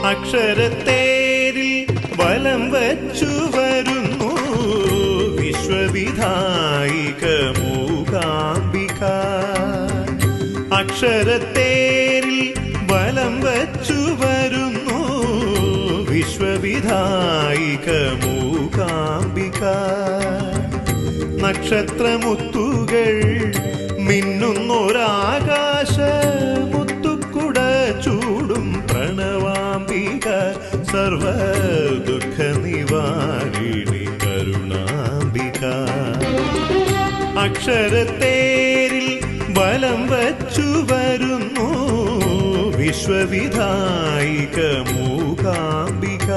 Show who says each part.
Speaker 1: അക്ഷരത്തേരിൽ വലം വച്ചു വരുന്നു വിശ്വവിധായിക മൂകാംബിക. അക്ഷരത്തേരിൽ വലം വച്ചു വരുന്നു വിശ്വവിധായിക മൂകാംബിക. നക്ഷത്രമുത്തുകൾ മിന്നുന്നൊരാകാശ മുത്തുക്കുട ചൂടും പ്രണവാംബിക. സർവ ദുഃഖ നിവാരിണി കരുണാംബിക. അക്ഷരത്തേരിൽ വലം വച്ചു വരുന്നു വിശ്വവിധായിക മൂകാംബിക.